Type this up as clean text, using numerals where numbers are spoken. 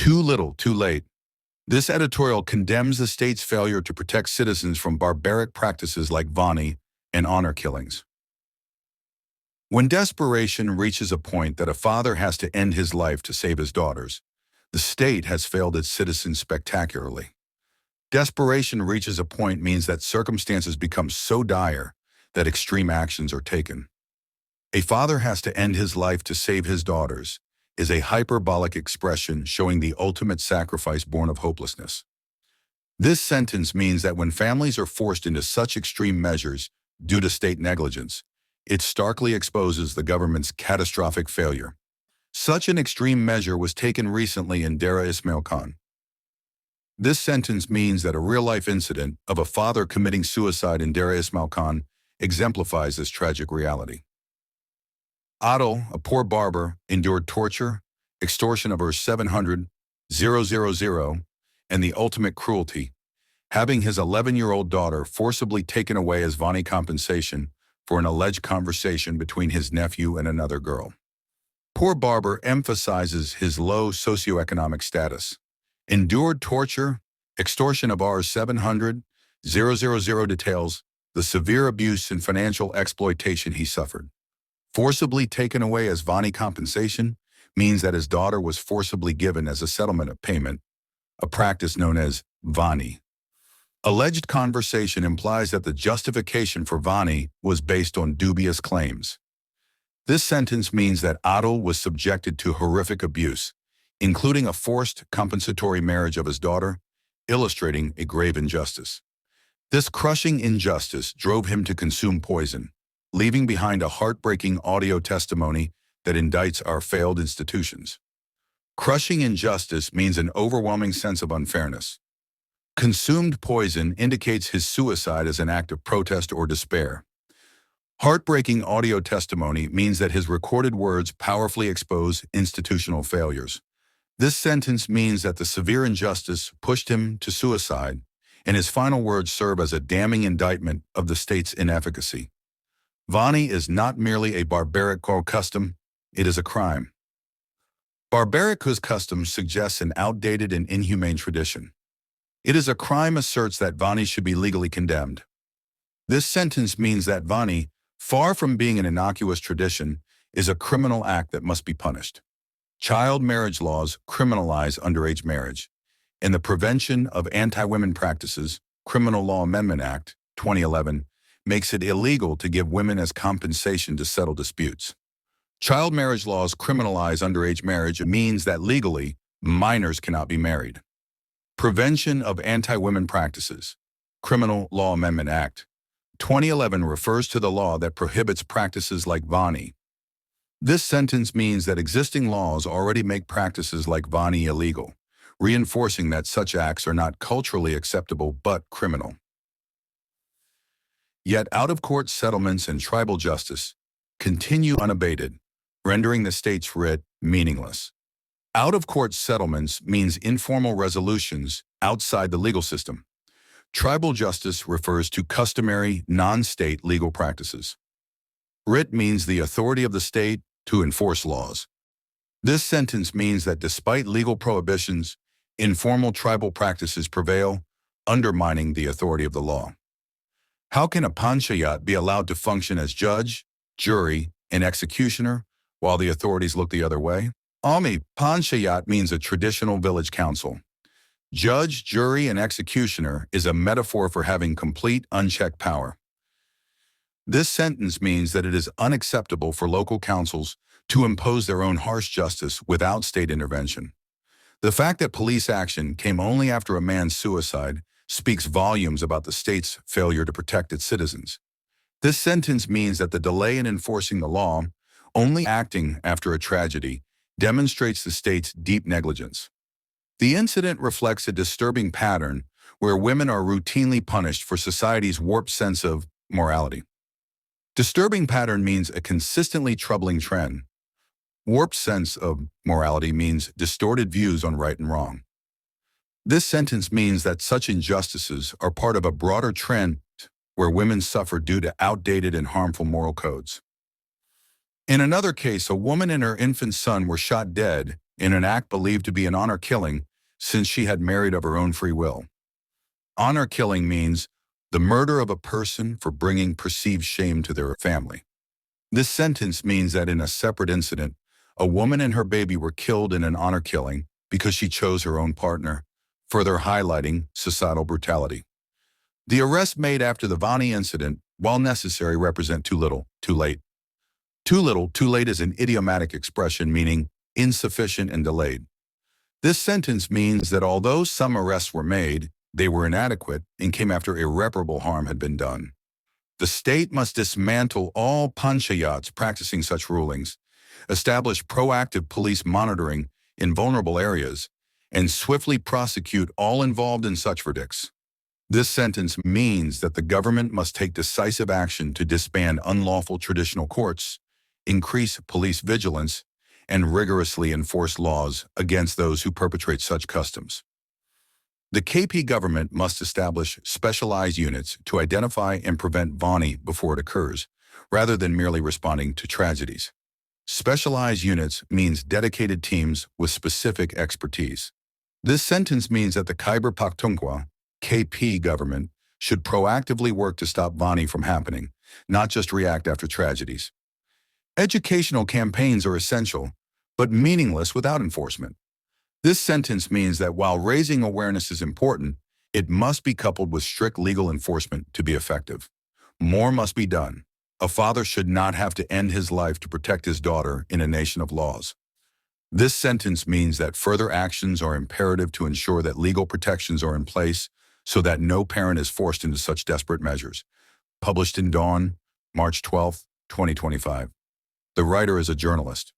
Too little, too late. This editorial condemns the state's failure to protect citizens from barbaric practices like Vani and honor killings. When desperation reaches a point that a father has to end his life to save his daughters, the state has failed its citizens spectacularly. Desperation reaches a point means that circumstances become so dire that extreme actions are taken. A father has to end his life to save his daughters is a hyperbolic expression showing the ultimate sacrifice born of hopelessness. This sentence means that when families are forced into such extreme measures due to state negligence, it starkly exposes the government's catastrophic failure. Such an extreme measure was taken recently in Dera Ismail Khan. This sentence means that a real-life incident of a father committing suicide in Dera Ismail Khan exemplifies this tragic reality. Adil, a poor barber, endured torture, extortion of Rs 700,000, and the ultimate cruelty, having his 11-year-old daughter forcibly taken away as Vani compensation for an alleged conversation between his nephew and another girl. Poor barber emphasizes his low socioeconomic status. Endured torture, extortion of Rs 700,000 details the severe abuse and financial exploitation he suffered. Forcibly taken away as Vani compensation means that his daughter was forcibly given as a settlement of payment, a practice known as Vani. Alleged conversation implies that the justification for Vani was based on dubious claims. This sentence means that Adil was subjected to horrific abuse, including a forced compensatory marriage of his daughter, illustrating a grave injustice. This crushing injustice drove him to consume poison, leaving behind a heartbreaking audio testimony that indicts our failed institutions. Crushing injustice means an overwhelming sense of unfairness. Consumed poison indicates his suicide as an act of protest or despair. Heartbreaking audio testimony means that his recorded words powerfully expose institutional failures. This sentence means that the severe injustice pushed him to suicide, and his final words serve as a damning indictment of the state's inefficacy. Vani is not merely a barbaric custom, it is a crime. Barbaric custom suggests an outdated and inhumane tradition. It is a crime asserts that Vani should be legally condemned. This sentence means that Vani, far from being an innocuous tradition, is a criminal act that must be punished. Child marriage laws criminalize underage marriage, and the Prevention of Anti-Women Practices, Criminal Law Amendment Act, 2011, makes it illegal to give women as compensation to settle disputes. Child marriage laws criminalize underage marriage means that legally, minors cannot be married. Prevention of Anti-Women Practices, Criminal Law Amendment Act, 2011 refers to the law that prohibits practices like Vani. This sentence means that existing laws already make practices like Vani illegal, reinforcing that such acts are not culturally acceptable but criminal. Yet out-of-court settlements and tribal justice continue unabated, rendering the state's writ meaningless. Out-of-court settlements means informal resolutions outside the legal system. Tribal justice refers to customary, non-state legal practices. Writ means the authority of the state to enforce laws. This sentence means that despite legal prohibitions, informal tribal practices prevail, undermining the authority of the law. How can a panchayat be allowed to function as judge, jury, and executioner while the authorities look the other way? Panchayat means a traditional village council. Judge, jury, and executioner is a metaphor for having complete, unchecked power. This sentence means that it is unacceptable for local councils to impose their own harsh justice without state intervention. The fact that police action came only after a man's suicide speaks volumes about the state's failure to protect its citizens. This sentence means that the delay in enforcing the law, only acting after a tragedy, demonstrates the state's deep negligence. The incident reflects a disturbing pattern where women are routinely punished for society's warped sense of morality. Disturbing pattern means a consistently troubling trend. Warped sense of morality means distorted views on right and wrong. This sentence means that such injustices are part of a broader trend where women suffer due to outdated and harmful moral codes. In another case, a woman and her infant son were shot dead in an act believed to be an honor killing since she had married of her own free will. Honor killing means the murder of a person for bringing perceived shame to their family. This sentence means that in a separate incident, a woman and her baby were killed in an honor killing because she chose her own partner, further highlighting societal brutality. The arrests made after the Vani incident, while necessary, represent too little, too late. Too little, too late is an idiomatic expression meaning insufficient and delayed. This sentence means that although some arrests were made, they were inadequate and came after irreparable harm had been done. The state must dismantle all panchayats practicing such rulings, establish proactive police monitoring in vulnerable areas, and swiftly prosecute all involved in such verdicts. This sentence means that the government must take decisive action to disband unlawful traditional courts, increase police vigilance, and rigorously enforce laws against those who perpetrate such customs. The KP government must establish specialized units to identify and prevent Vani before it occurs, rather than merely responding to tragedies. Specialized units means dedicated teams with specific expertise. This sentence means that the Khyber Pakhtunkhwa KP government should proactively work to stop Vani from happening, not just react after tragedies. Educational campaigns are essential, but meaningless without enforcement. This sentence means that while raising awareness is important, it must be coupled with strict legal enforcement to be effective. More must be done. A father should not have to end his life to protect his daughter in a nation of laws. This sentence means that further actions are imperative to ensure that legal protections are in place so that no parent is forced into such desperate measures. Published in Dawn, March 12, 2025. The writer is a journalist.